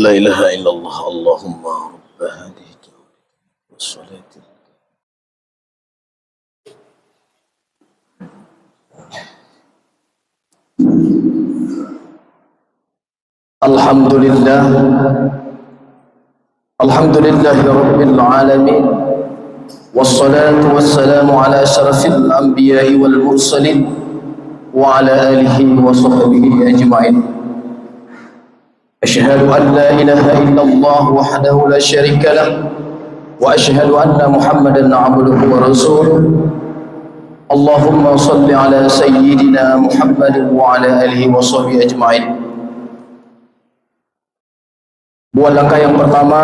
La ilaha illallah. Allahumma rabba hadhihi wassalati. Alhamdulillah. Alhamdulillahi rabbil alamin. Wassalatu wassalamu ala asyrafil anbiya'i wal mursalin wa ala alihi wa sahbihi ajma'in. Asyhadu an la ilaha illallah wahdahu la syarika lah wa asyhadu anna Muhammadan 'abduhu wa rasuluh. Allahumma shalli ala sayyidina Muhammad wa ala alihi wa sahbihi ajma'in. Buat langkah yang pertama,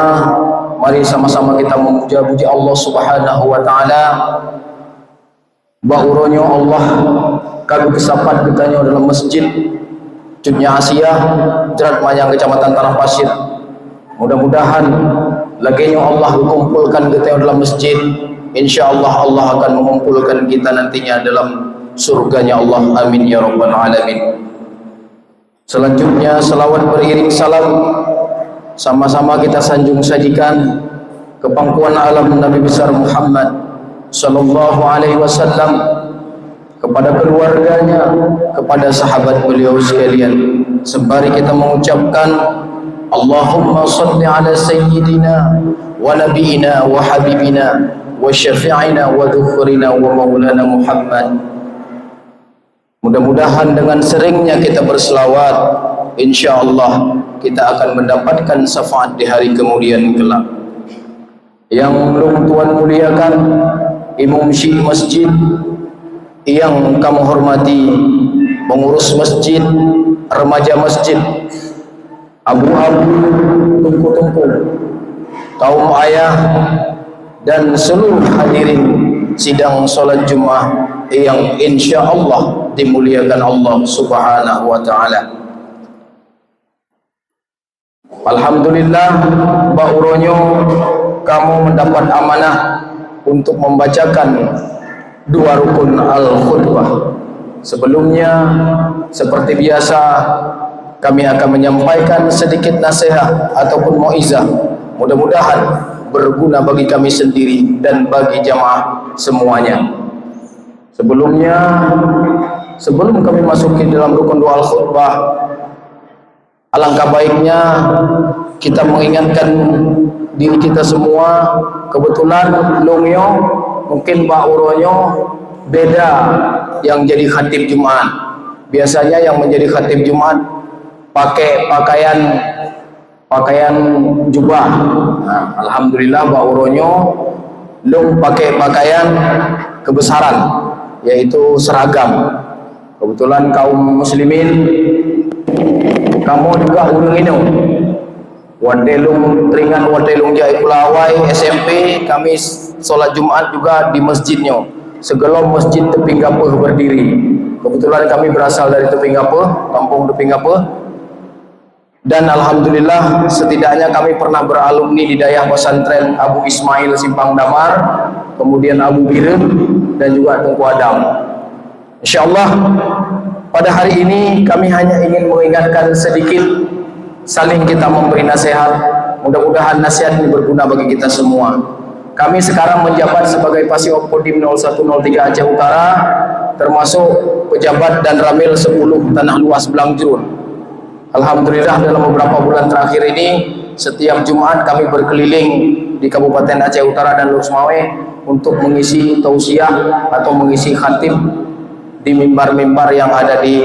mari sama-sama kita memuja-puji Allah Subhanahu wa taala. Bahuranya Allah kami kesapat bertanya dalam masjid Cutnya Asia, Jerat Mayang, Kecamatan Tanah Pasir. Mudah-mudahan laginya Allah kumpulkan kita dalam masjid. InsyaAllah Allah akan mengumpulkan kita nantinya dalam surganya Allah. Amin ya rabbal alamin. Selanjutnya salawat beriring salam sama-sama kita sanjung sajikan ke pangkuan alam Nabi besar Muhammad sallallahu alaihi wasallam, kepada keluarganya, kepada sahabat beliau sekalian. Sembari kita mengucapkan Allahumma salli ala sayyidina wa nabiyina wa habibina wa syafi'ina wa dhukhrina wa maulana Muhammad. Mudah-mudahan dengan seringnya kita berselawat, insyaallah kita akan mendapatkan syafaat di hari kemudian kelak. Yang belum Tuan muliakan, Imam Syekh Masjid yang kamu hormati, pengurus masjid, remaja masjid, abu-abu, tungku-tungku, kaum ayah, dan seluruh hadirin sidang solat Jumat yang insya Allah dimuliakan Allah Subhanahu wa ta'ala. Alhamdulillah, ba'uronyo kamu mendapat amanah untuk membacakan dua rukun al-khutbah. Sebelumnya, seperti biasa, kami akan menyampaikan sedikit nasihat ataupun mau'izah. Mudah-mudahan berguna bagi kami sendiri dan bagi jamaah semuanya. Sebelum kami masuki dalam rukun doa al-khutbah, alangkah baiknya kita mengingatkan diri kita semua. Kebetulan longyo mungkin Pak Uronyo beda yang jadi khatib Jumat. Biasanya yang menjadi khatib Jumat pakai pakaian jubah. Nah, alhamdulillah Pak Uronyo lung pakai pakaian kebesaran, yaitu seragam. Kebetulan kaum muslimin kamu juga urung ini. Wadelung teringan wadelung jai Kulawai SMP, kami solat Jumat juga di masjidnya. Segelom masjid Teping Gapuh berdiri. Kebetulan kami berasal dari Teping Gapuh, kampung Teping Gapuh. Dan alhamdulillah setidaknya kami pernah beralumni di Dayah Pesantren Abu Ismail Simpang Damar, kemudian Abu Birem, dan juga Tengku Adam. InsyaAllah pada hari ini kami hanya ingin mengingatkan sedikit, saling kita memberi nasihat. Mudah-mudahan nasihat ini berguna bagi kita semua. Kami sekarang menjabat sebagai Pasiop Kodim 0103 Aceh Utara, termasuk pejabat dan ramil 10 tanah luas Belangjrun. Alhamdulillah dalam beberapa bulan terakhir ini, setiap Jumat kami berkeliling di Kabupaten Aceh Utara dan Lur Semawe untuk mengisi tausiah atau mengisi khatib di mimbar-mimbar yang ada di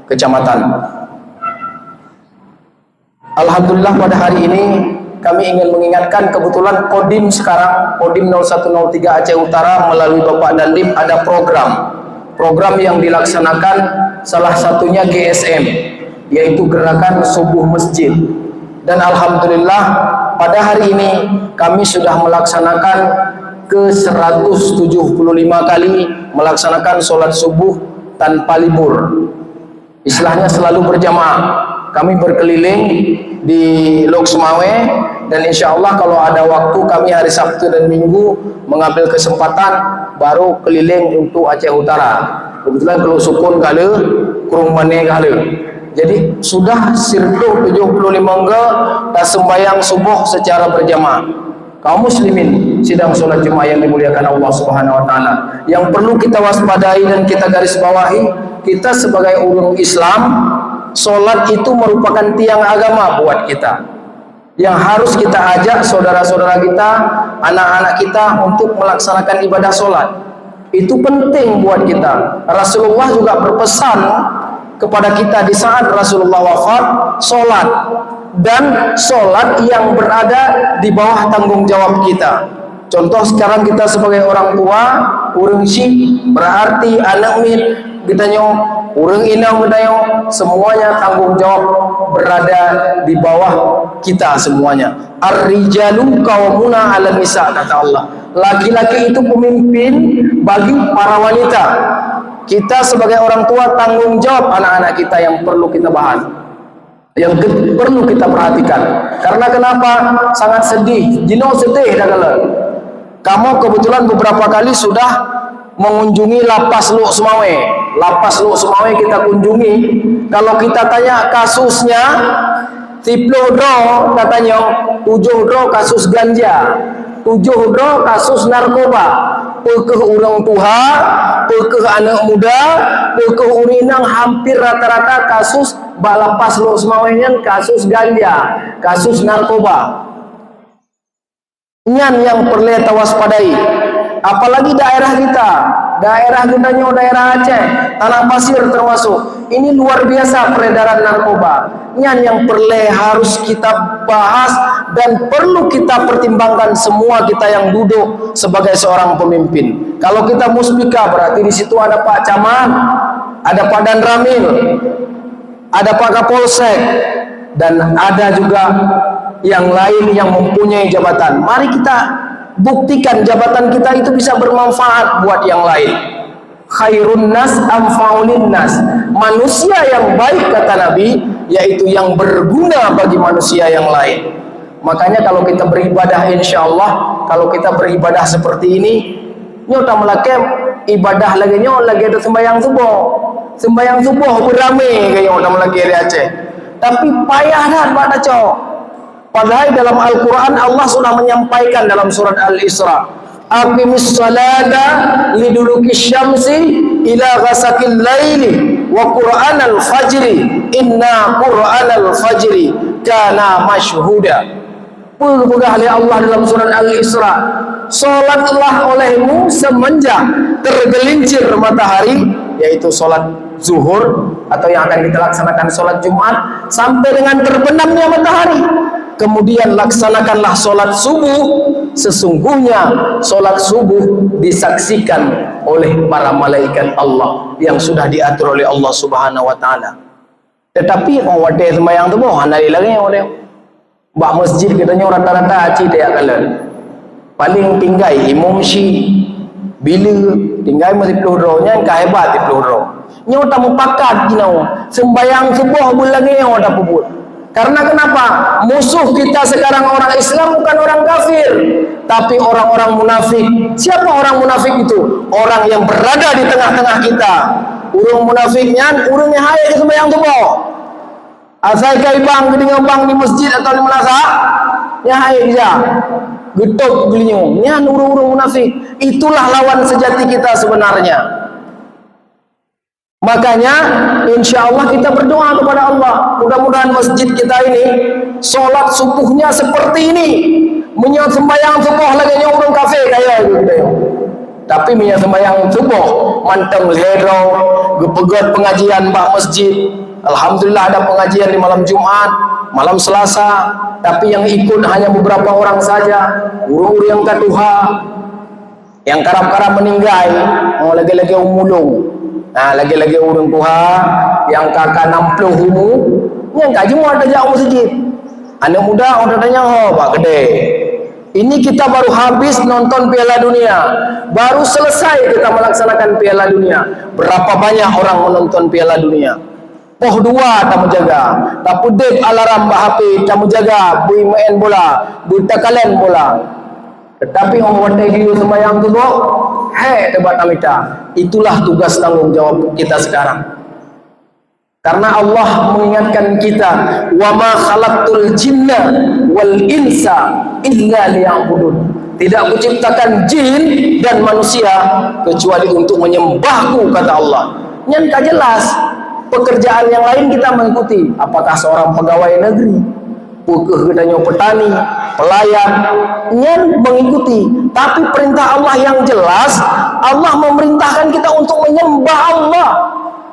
kecamatan. Alhamdulillah pada hari ini kami ingin mengingatkan, kebetulan Kodim sekarang, Kodim 0103 Aceh Utara melalui Bapak Dandim ada program yang dilaksanakan, salah satunya GSM, yaitu Gerakan Subuh Masjid. Dan alhamdulillah pada hari ini kami sudah melaksanakan ke 175 kali melaksanakan sholat subuh tanpa libur. Istilahnya selalu berjamaah. Kami berkeliling di Lok Sumawe, dan insya Allah kalau ada waktu kami hari Sabtu dan Minggu mengambil kesempatan baru keliling untuk Aceh Utara. Kebetulan kalau Sukun kali, Kurung Mane kali. Jadi sudah sirkuh 75 dan sembahyang subuh secara berjamaah. Kaum muslimin sidang sholat Jumat yang dimuliakan Allah Subhanahu wa taala, yang perlu kita waspadai dan kita garis bawahi, kita sebagai orang Islam, sholat itu merupakan tiang agama buat kita, yang harus kita ajak saudara-saudara kita, anak-anak kita untuk melaksanakan ibadah sholat. Itu penting buat kita. Rasulullah juga berpesan kepada kita di saat Rasulullah wafat, sholat, dan sholat yang berada di bawah tanggung jawab kita. Contoh sekarang kita sebagai orang tua, urang si berarti anak mit kita nyong, urang inang kita nyong, semuanya tanggung jawab berada di bawah kita semuanya. Ar-rijalu qawwamuna 'alan nisa, kata Allah. Laki-laki itu pemimpin bagi para wanita. Kita sebagai orang tua tanggung jawab anak-anak kita yang perlu kita bahas, yang perlu kita perhatikan. Karena kenapa? Sangat sedih, jino sedih dah kalau kamu kebetulan beberapa kali sudah mengunjungi Lapas Lok Sumawe. Lapas Lok Sumawe kita kunjungi. Kalau kita tanya kasusnya, 10 do katanya, 7 do kasus ganja, 7 do kasus narkoba. Pekeh orang tua, pekeh anak muda, pekeh urinang, hampir rata-rata kasus Lapas Lok Sumawe kasus ganja, kasus narkoba. Nyan yang perlu kita waspadai. Apalagi daerah kita daerah Aceh, Tanah Pasir termasuk. Ini luar biasa peredaran narkoba. Nyan yang perlu harus kita bahas dan perlu kita pertimbangkan semua kita yang duduk sebagai seorang pemimpin. Kalau kita muspika berarti di situ ada Pak Camat, ada Pak Danramil, ada Pak Kapolsek, dan ada juga yang lain yang mempunyai jabatan. Mari kita buktikan jabatan kita itu bisa bermanfaat buat yang lain. Khairun nas anfa'ulin nas. Manusia yang baik, kata Nabi, yaitu yang berguna bagi manusia yang lain. Makanya kalau kita beribadah, insya Allah kalau kita beribadah seperti ini, nyota melakem ibadah lagi ada sembahyang subuh beramai kayak nyota lagi di Aceh. Tapi payah dah pada cowok. Padahal dalam Al-Quran Allah sudah menyampaikan dalam surat Al-Isra, aqimis salata liduluki syamsi ila ghasakil laili wa qur'anal fajri inna qur'anal fajri kana mashhuda. Pegah oleh Allah dalam surat Al-Isra, solatlah olehmu semenjak tergelincir matahari, yaitu solat zuhur atau yang akan kita laksanakan solat Jumat, sampai dengan terbenamnya matahari. Kemudian laksanakanlah solat subuh. Sesungguhnya solat subuh disaksikan oleh para malaikat Allah yang sudah diatur oleh Allah Subhanahu wa taala. Tetapi orang wate sembahyang tu boh andai lagi oleh bak masjid katanya rata-rata aci dia kalian. Paling tinggai imam syi bila tinggai masih 10 rohnya ka hebat 10 roh. Nyo tak mupakat ginau sembahyang subuh bul lagi nyo tak puput. Karena kenapa? Musuh kita sekarang orang Islam bukan orang kafir, tapi orang-orang munafik. Siapa orang munafik itu? Orang yang berada di tengah-tengah kita. Urung munafiknya, urungnya hayat ke sembahyang subuh. Asal kai bang geding bang di masjid atau di melasa, ya hayat dia. Getok gelinyo. Nya urung-urung munafik. Itulah lawan sejati kita sebenarnya. Makanya insya Allah kita berdoa kepada Allah, mudah-mudahan masjid kita ini sholat subuhnya seperti ini, menyat sembahyang subuh lagi orang kafe kayak gitu. Tapi menyat sembahyang subuh manteng lero gepegat pengajian bak masjid. Alhamdulillah ada pengajian di malam Jumat, malam Selasa, tapi yang ikut hanya beberapa orang saja. Urung-urung yang katuha, yang karap-karap meninggal, lagi-lagi umulung. Nah, lagi-lagi orang tua yang kakak 60 humu, yang kaji mau ada jauh masjid. Anak muda orang tanya, oh Pak Gede, ini kita baru habis nonton Piala Dunia, baru selesai kita melaksanakan Piala Dunia. Berapa banyak orang menonton Piala Dunia? Poh dua tamu jaga, tapi dek alarm HP tamu jaga, bui main bola, bui takalan bola. Tetapi orang watai hiu sembahyang tu kok, debat tamita. Itulah tugas tanggung jawab kita sekarang. Karena Allah mengingatkan kita, wa ma khalaqtul jinna wal insa illa liya'budun. Tidak kuciptakan jin dan manusia kecuali untuk menyembahku, kata Allah. Nyan ka jelas. Pekerjaan yang lain kita mengikuti. Apakah seorang pegawai negeri, pukeuh gedanya petani, pelayan, nyan mengikuti. Tapi perintah Allah yang jelas, Allah memerintahkan kita untuk menyembah Allah.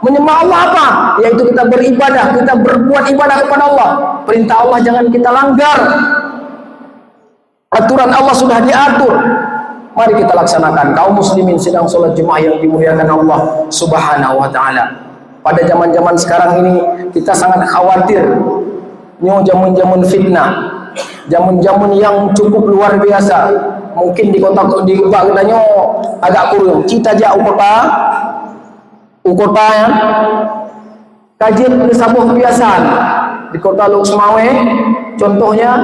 Menyembah Allah apa? Yaitu kita beribadah, kita berbuat ibadah kepada Allah. Perintah Allah jangan kita langgar. Aturan Allah sudah diatur. Mari kita laksanakan. Kaum muslimin sedang sholat Jumat yang dimuliakan Allah Subhanahu wa taala. Pada zaman-zaman sekarang ini kita sangat khawatir. Nyo jamun-jamun fitnah. Jamun-jamun yang cukup luar biasa. Mungkin di kota di Bagdanyo agak kurang. Cita jauh kota ukota ya, kajian kesabuh kebiasaan di kota Luk Semawe, contohnya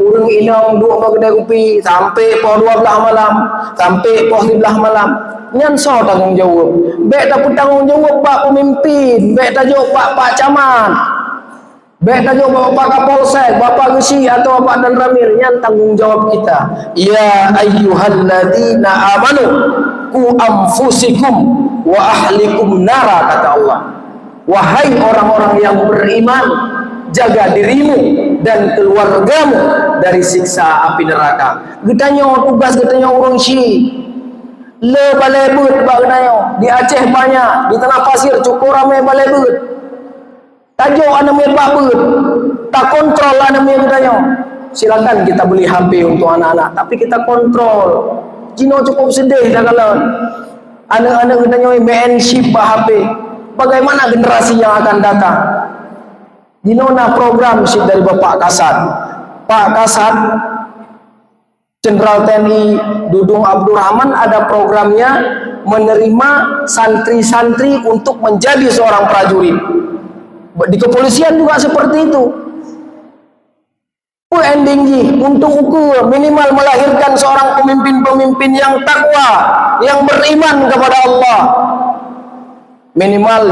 urung inong dua kedai kopi sampai pukul 12 malam, sampai pukul 13 malam, nyan so tanggung jawab, bek dapat tanggung jawab pak pemimpin, bek tajuk pak camat, bek tajuk bapak kapolsek, bapak gesi atau bapak dan ramil, nyan tanggung jawab kita. Ya ayyuhalladzina amanu ku anfusikum wa ahlikum nara, kata Allah. Wahai orang-orang yang beriman, jaga dirimu dan keluargamu dari siksa api neraka. Getanyo tugas getanyo urung si le balebut bagnayo di Aceh banyak, di tanah pasir cukup ramai balebut. Tajuk anu babut, tak kontrol anu getanyo. Silakan kita beli HP untuk anak-anak, tapi kita kontrol. Cino cukup sedih dah kalau anak-anak getanyo main ship HP. Bagaimana generasi yang akan datang? Dinona program sih dari Bapak Kasat. Pak Kasat, Jenderal TNI Dudung Abdurrahman ada programnya menerima santri-santri untuk menjadi seorang prajurit. Di kepolisian juga seperti itu. Ending untuk ukur minimal melahirkan seorang pemimpin-pemimpin yang takwa, yang beriman kepada Allah. Minimal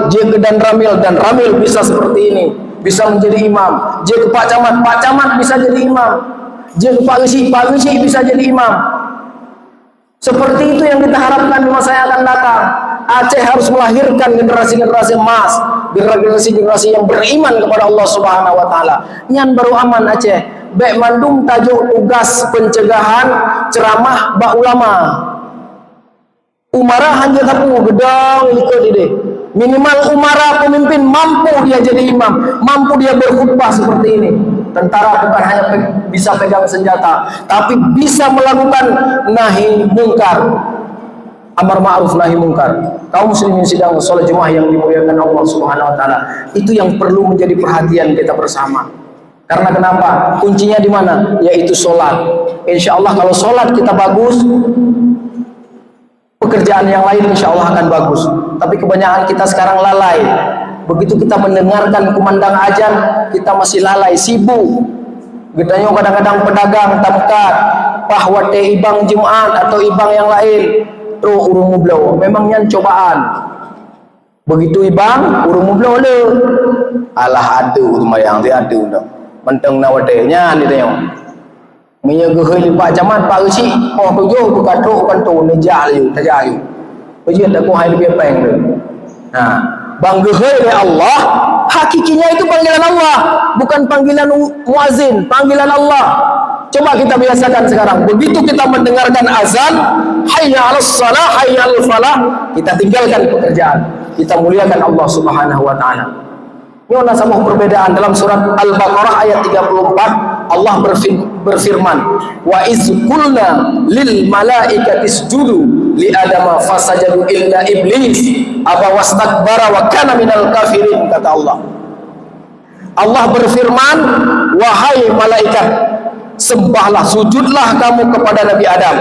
dia ke dan Ramil bisa seperti ini, bisa menjadi imam. Dia ke Pak Camat bisa jadi imam. Dia ke Pak Gesi bisa jadi imam. Seperti itu yang kita harapkan di masa yang akan datang. Aceh harus melahirkan generasi-generasi emas, generasi-generasi yang beriman kepada Allah Subhanahu wa taala. Nyan baru aman Aceh. Baik mandung tajuk tugas pencegahan ceramah ba ulama. Umara hanya tapu gedang ikut ide. Minimal umara pemimpin mampu dia jadi imam, mampu dia berkhutbah seperti ini. Tentara bukan hanya bisa pegang senjata, tapi bisa melakukan nahi mungkar, amar ma'ruf nahi mungkar. Kaum muslimin sidang salat Jumat yang dimuliakan Allah Subhanahu wa taala, itu yang perlu menjadi perhatian kita bersama. Karena kenapa? Kuncinya di mana? Yaitu salat. Insyaallah kalau salat kita bagus, pekerjaan yang lain insya Allah akan bagus. Tapi kebanyakan kita sekarang lalai. Begitu kita mendengarkan kumandang azan, kita masih lalai, sibuk. Getanyo kadang-kadang pedagang tamkat, pahwate ibang Jumat atau ibang yang lain, terus urung mublau. Memangnya cobaan. Begitu ibang, urung mublau le. Alah adu tumayang dia adu dah. Menteng nawadenya ni tengok. Minyak geheli Pak Camat, Pak Gesi, oh tujuh bukan truk kan tu nejak liu, tajak liu. Ujian tak kau hai lebih peng tu. Nah, bang geheli Allah, hakikinya itu panggilan Allah, bukan panggilan muazin, panggilan Allah. Coba kita biasakan sekarang. Begitu kita mendengarkan azan, hayya 'alas shalah, hayya 'alal falah, kita tinggalkan pekerjaan. Kita muliakan Allah Subhanahu wa taala. Ini sebuah perbedaan dalam surat Al-Baqarah ayat 34. Allah berfirman, wa iz qulna lil malaikati isjudu li adama fasajadu illa iblis aba wastakbara wa kana minal kafirin, kata Allah. Allah berfirman, wahai malaikat, sembahlah, sujudlah kamu kepada Nabi Adam.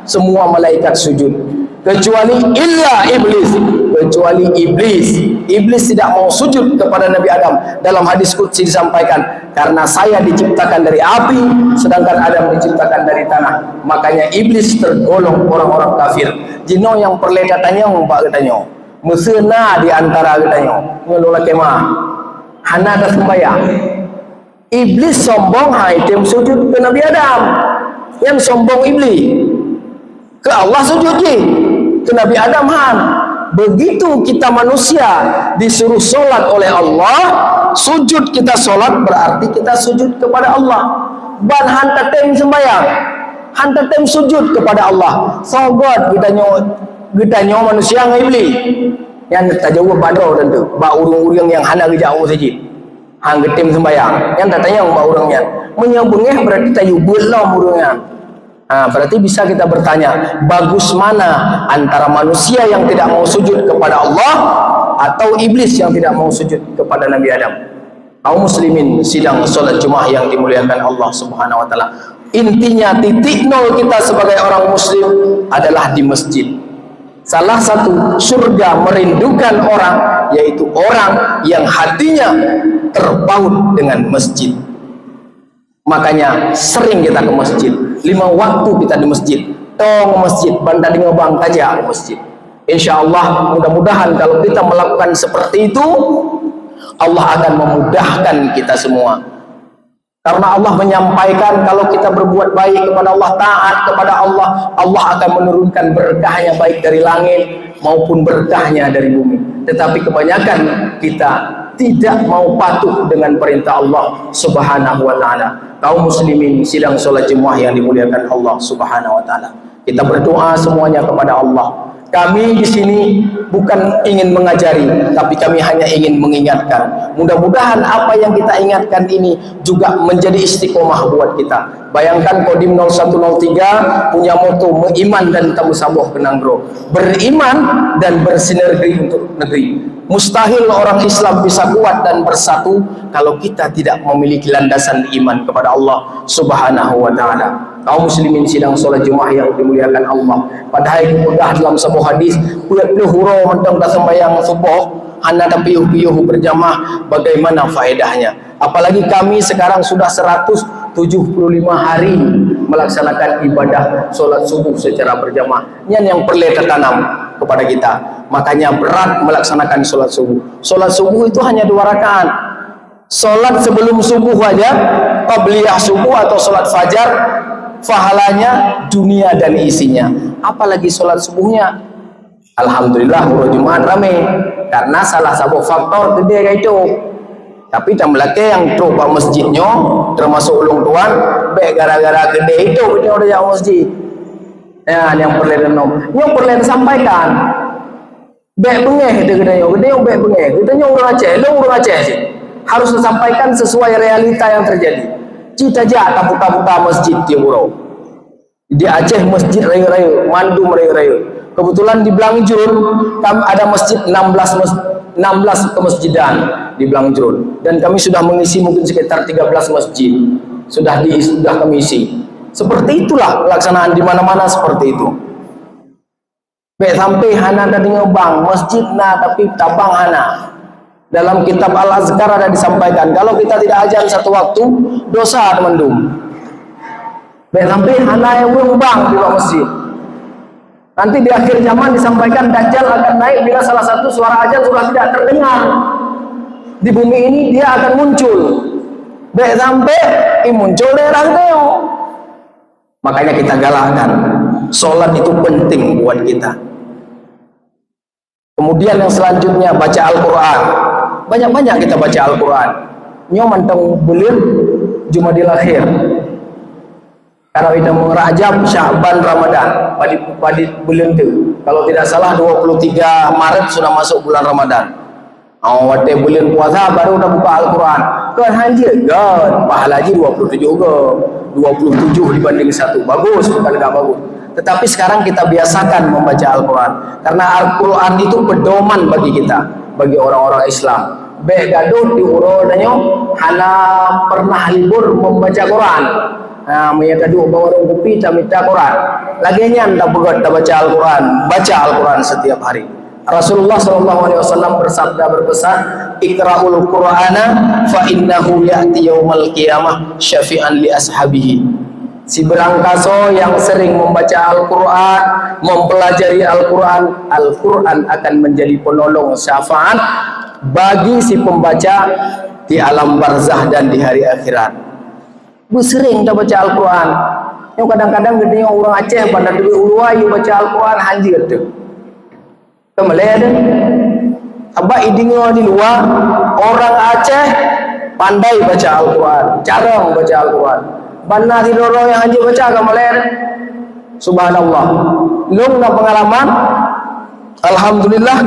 Semua malaikat sujud, kecuali illa iblis, kecuali iblis. Iblis tidak mau sujud kepada Nabi Adam. Dalam hadis qudsi disampaikan, karena saya diciptakan dari api, sedangkan Adam diciptakan dari tanah. Makanya iblis tergolong orang-orang kafir. Jino yang perledatannya mbak katanya, mesena di antara katanya, ngelola kemah, hana ada sembahyang. Iblis sombong, hai tim sujud ke Nabi Adam. Yang sombong iblis ke Allah sujud je, ke Nabi Adam han. Begitu kita manusia disuruh solat oleh Allah, sujud kita solat berarti kita sujud kepada Allah. Ban hantar tem sembahyang, hantar tem sujud kepada Allah. Sogot kita nyo manusia ngai iblis. Yang tak jauh badau tentu, ba urung-urang yang hana jauh saja. Hang getem sembahyang, yang katanya ba urangnya. Menyambungnya berarti tayu belum urangnya. Berarti bisa kita bertanya, bagus mana antara manusia yang tidak mau sujud kepada Allah atau iblis yang tidak mau sujud kepada Nabi Adam? Kaum muslimin sidang salat Jumat yang dimuliakan Allah Subhanahu wa taala. Intinya titik nol kita sebagai orang muslim adalah di masjid. Salah satu surga merindukan orang, yaitu orang yang hatinya terpaut dengan masjid. Makanya sering kita ke masjid, 5 waktu kita di masjid, tong masjid, bandar di ngobang kaja ke masjid. Insya Allah mudah-mudahan kalau kita melakukan seperti itu, Allah akan memudahkan kita semua. Karena Allah menyampaikan kalau kita berbuat baik kepada Allah, taat kepada Allah, Allah akan menurunkan berkahnya baik dari langit maupun berkahnya dari bumi. Tetapi kebanyakan kita tidak mau patuh dengan perintah Allah Subhanahu wa taala. Kaum muslimin sidang salat Jumat yang dimuliakan Allah Subhanahu wa taala. Kita berdoa semuanya kepada Allah. Kami di sini bukan ingin mengajari, tapi kami hanya ingin mengingatkan. Mudah-mudahan apa yang kita ingatkan ini juga menjadi istiqomah buat kita. Bayangkan Kodim 0103 punya moto beriman dan tamusabuh kenanggro. Beriman dan bersinergi untuk negeri. Mustahil orang Islam bisa kuat dan bersatu kalau kita tidak memiliki landasan iman kepada Allah Subhanahu wa taala. Kaum muslimin sidang salat Jumat yang dimuliakan Allah. Pada hari mudah dalam sebuah hadis, punya huro mentang tak sembahyang subuh, anda tak piuh-piuh berjamaah, bagaimana faedahnya? Apalagi kami sekarang sudah 175 hari melaksanakan ibadah solat subuh secara berjamaah. Yang perlu kita tanam kepada kita. Makanya berat melaksanakan solat subuh. Solat subuh itu hanya 2 rakaat. Solat sebelum subuh aja, qabliyah subuh atau solat fajar, pahalanya dunia dan isinya. Apalagi solat subuhnya. Alhamdulillah hari Jumat ramai karena salah satu faktor gede itu. Tapi tambah yang tu pak masjidnya termasuk ulung tuan, baik gara-gara gede itu dia udah jauh masjid. Ya, yang perlu disampaikan. Baik bengeh itu gede yang baik bengeh. Kita orang Aceh sih. Harus disampaikan sesuai realita yang terjadi. Cita aja tapu-tapu masjid di Burau. Di Aceh masjid rayu-rayu, mandum rayu-rayu. Kebetulan di Blangjun ada masjid 16 kemasjidan di Blangjun, dan kami sudah mengisi mungkin sekitar 13 masjid sudah kami isi. Seperti itulah pelaksanaan di mana-mana seperti itu. Baik sampai hana tadi ngebang masjid tapi tabang hana. Dalam kitab Al-Azkar ada disampaikan kalau kita tidak ajan satu waktu dosa mendung. Baik sampai hana yang ngebang di masjid. Nanti di akhir zaman disampaikan Dajjal akan naik bila salah satu suara azan sudah tidak terdengar di bumi ini, dia akan muncul. Baik sampai muncul daerah itu. Makanya kita galakkan sholat itu penting buat kita. Kemudian yang selanjutnya baca Al-Quran. Banyak-banyak kita baca Al-Quran. Nyoman tang bulan Jumadil Akhir. Karena kita mengerajab Sya'ban Ramadan pada bulan itu. Kalau tidak salah 23 Maret sudah masuk bulan Ramadan. Waktu bulan puasa baru dah buka Al-Quran. Kan hanjir kan pahala haji 27 juga. 27 dibanding 1. Bagus, bukan enggak bagus. Tetapi sekarang kita biasakan membaca Al-Quran. Karena Al-Quran itu pedoman bagi kita, bagi orang-orang Islam. Baik gaduh di uro danyo hana pernah libur membaca Quran. Maya gaduh bawa warung kopi minta Quran. Laginya anda begot baca Al-Quran, baca Al-Quran setiap hari. Rasulullah SAW bersabda berpesan, Iqra'ul Qur'ana fa innahu ya'ti yaumal qiyamah syafi'an li ashabihi. Si berangkaso yang sering membaca Al-Quran, mempelajari Al-Quran, Al-Quran akan menjadi penolong syafaat bagi si pembaca di alam barzah dan di hari akhirat. Sering dah baca Al-Quran. Yang kadang-kadang gedenya orang Aceh pada duit uluai baca Al-Quran hanjir tu. Kemudian abah idingo di luar orang Aceh pandai baca Al-Quran, jarang baca Al-Quran. Bana di lorong yang haji baca kemudian subhanallah. Long na pengalaman. Alhamdulillah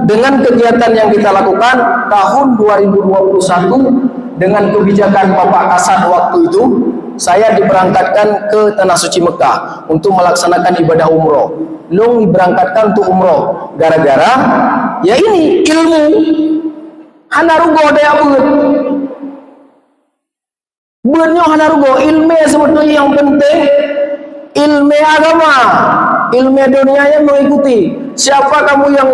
dengan kegiatan yang kita lakukan tahun 2021 dengan kebijakan Bapak Kasat waktu itu, saya diberangkatkan ke Tanah Suci Mekah untuk melaksanakan ibadah umroh. Long diberangkatkan untuk umroh gara-gara ya ini ilmu hanarugo daya beunyo hanarugo ilmu sebetulnya yang penting ilmu agama, ilmu dunianya mengikuti. Siapa kamu yang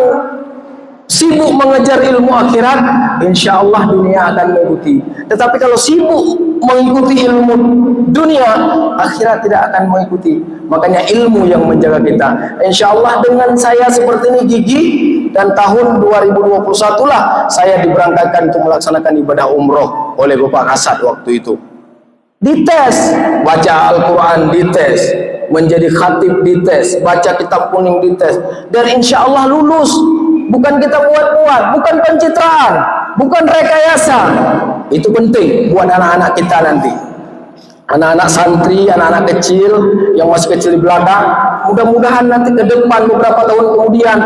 sibuk mengejar ilmu akhirat, insya Allah dunia akan mengikuti. Tetapi kalau sibuk mengikuti ilmu dunia, akhirat tidak akan mengikuti. Makanya ilmu yang menjaga kita. Insya Allah dengan saya seperti ini gigih, dan tahun 2021 lah saya diberangkatkan untuk melaksanakan ibadah umroh oleh Bapak Kasat waktu itu. Dites, baca Al-Quran dites, menjadi khatib dites, baca kitab kuning dites, dan insya Allah lulus. Bukan kita buat-buat, bukan pencitraan, bukan rekayasa. Itu penting buat anak-anak kita nanti. Anak-anak santri, anak-anak kecil yang masih kecil di belakang, mudah-mudahan nanti ke depan beberapa tahun kemudian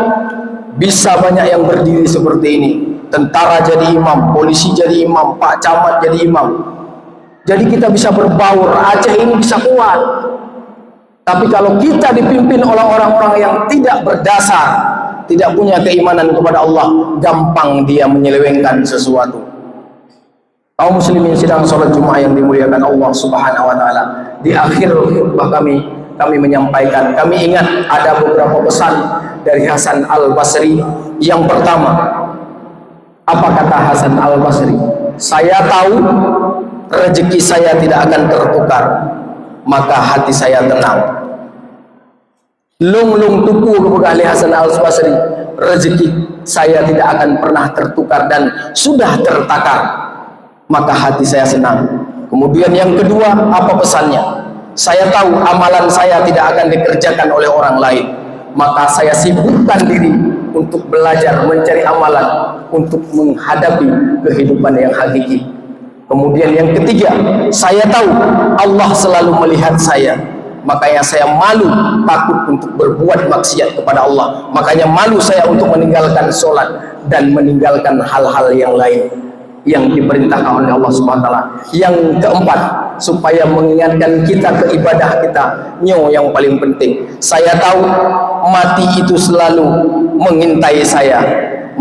bisa banyak yang berdiri seperti ini. Tentara jadi imam, polisi jadi imam, Pak Camat jadi imam. Jadi kita bisa berbaur, Aceh ini bisa kuat. Tapi kalau kita dipimpin oleh orang-orang yang tidak berdasar, tidak punya keimanan kepada Allah, gampang dia menyelewengkan sesuatu. Kaum muslimin sidang salat Jumat yang dimuliakan Allah Subhanahu wa taala. Di akhir khutbah kami menyampaikan, kami ingat ada beberapa pesan dari Hasan Al-Basri. Yang pertama, apa kata Hasan Al-Basri? Saya tahu rezeki saya tidak akan tertukar, maka hati saya tenang. Lung tuku kepada Hasan Al-Basri, rezeki saya tidak akan pernah tertukar dan sudah tertakar, maka hati saya senang. Kemudian yang kedua, apa pesannya? Saya tahu amalan saya tidak akan dikerjakan oleh orang lain, maka saya sibukkan diri untuk belajar mencari amalan untuk menghadapi kehidupan yang hakiki. Kemudian yang ketiga, saya tahu Allah selalu melihat saya, makanya saya malu, takut untuk berbuat maksiat kepada Allah. Makanya malu saya untuk meninggalkan sholat dan meninggalkan hal-hal yang lain yang diperintahkan oleh Allah Subhanahu wa taala. Yang keempat, supaya mengingatkan kita ke ibadah kita, yang paling penting. Saya tahu mati itu selalu mengintai saya,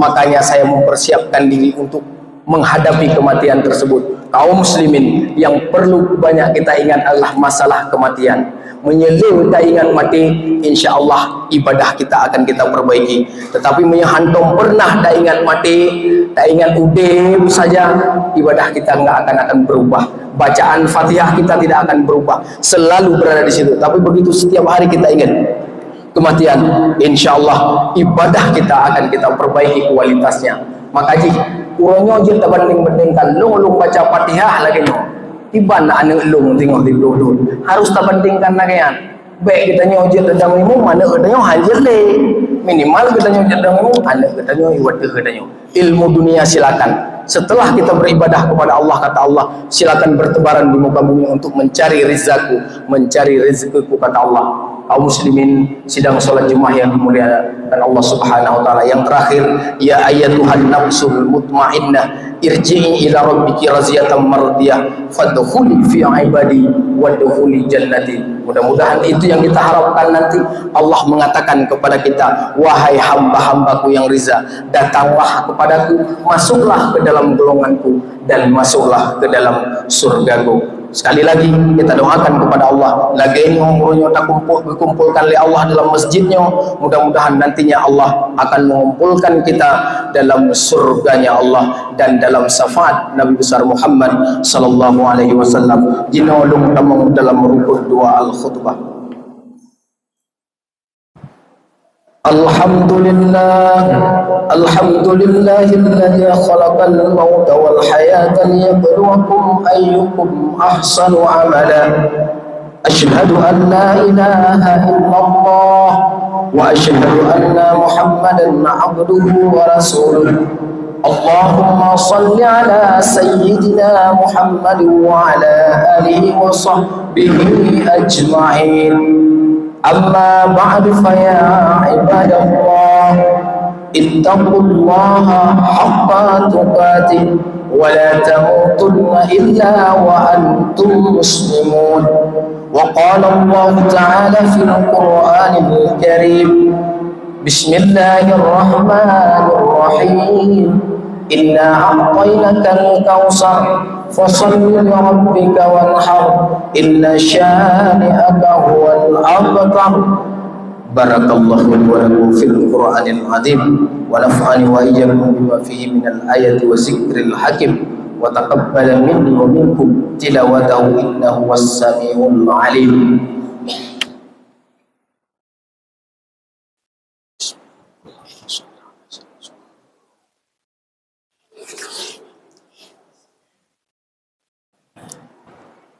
makanya saya mempersiapkan diri untuk menghadapi kematian tersebut. Kaum muslimin, yang perlu banyak kita ingat adalah masalah kematian. Menyelu tak ingat mati, insya Allah ibadah kita akan kita perbaiki. Tetapi menyehantom pernah tak ingat mati, tak ingat udep saja, ibadah kita enggak akan berubah. Bacaan Fatihah kita tidak akan berubah, selalu berada di situ. Tapi begitu setiap hari kita ingat kematian, insya Allah ibadah kita akan kita perbaiki kualitasnya. Maka urangnya je tak banding-bandingkan lung baca Fatihah lagi tiba nak anak lung tengok di dulu harus tak bandingkan lagi kan. Baik kita nyoje tentang ilmu mana katanya hajar le minimal kita nyoje tentang ilmu anak katanya iwat katanya ilmu dunia silakan. Setelah kita beribadah kepada Allah, kata Allah, silakan bertebaran di muka bumi untuk mencari rezekiku, kata Allah. kaum muslimin sidang salat Jumat yang dimuliakan Allah Subhanahu wa taala. Yang terakhir, ya ayyatuhan nafsul mutmainnah irji'i ila rabbiki radiyatan mardiyah fadkhuli fi ibadi wadkhuli jannati. Mudah-mudahan itu yang kita harapkan nanti. Allah mengatakan kepada kita, wahai hamba-hambaku yang riza, datanglah kepadaku, masuklah ke dalam golonganku dan masuklah ke dalam surgaku. Sekali lagi kita doakan kepada Allah, lagi ini umurnya tak dikumpulkan oleh Allah dalam masjidnya, mudah-mudahan nantinya Allah akan mengumpulkan kita dalam surganya Allah dan dalam syafaat Nabi besar Muhammad sallallahu alaihi wasallam dinolong dalam rukun dua al-khutbah. Alhamdulillah, alhamdulillahilladzi khalaqal mauta wal hayata liyabluwakum ayyukum ahsanu amala. Asyhadu an la ilaha illallah wa asyhadu anna Muhammadan abduhu wa rasuluh. Allahumma salli ala sayyidina Muhammad wa ala alihi wa sahbihi ajma'in. Amma ba'du fa ya ibadallah ittaqullaha haqqa tuqatih wa la tamutunna illa wa antum muslimun. Wa qala Allah ta'ala fil Qur'anil Karim, Bismillahirrahmanirrahim, inna a'tainakal kautsar fasalli li rabbika wanhar inna syani'aka huwal abtar. Barakallahu li wa lakum fil Qur'anil azim wa nafa'ani wa iyyakum bima fihi minal ayati wa zikril hakim wa taqabbala minni wa minkum tilawatahu innahu was-sami'ul 'alim.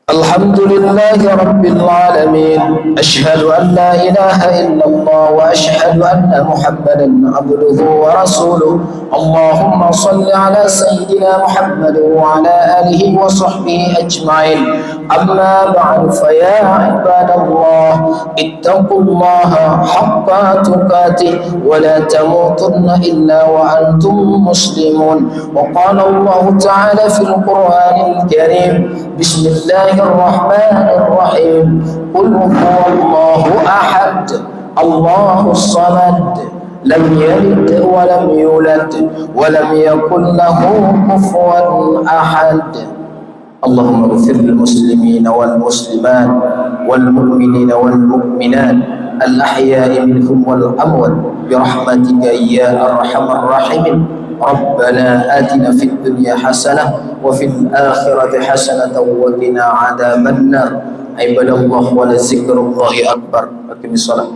Alhamdulillahi Rabbil Alamin. Ashhadu an la ilaha illallah wa ashhadu anna Muhammadan abduhu wa rasuluh. Allahumma salli ala Sayyidina Muhammad wa ala alihi wa sahbihi ajma'in. Amma ba'du fa ya ibadallah ittaqullaha haqqa tuqatih wa la tamutunna illa wa antum muslimun. Wa qala Allah ta'ala fil Qur'anil Karim, Bismillahirrahmanirrahim, Qul huwallahu ahad, Allahus samad, lam yalid wa lam yulad wa lam yakul lahu kufuwan ahad. Allahumma ighfir lil muslimina wal muslimat wal mu'minina wal mu'minat al ahya'i minhum wal amwat bi rahmatika ya arhamar rahimin. Rabbana atina fid dunya hasanah wa fil akhirati hasanah wa qina adzabannar. Ibadallah wa la zikrullahi akbar. Aqimis shalah.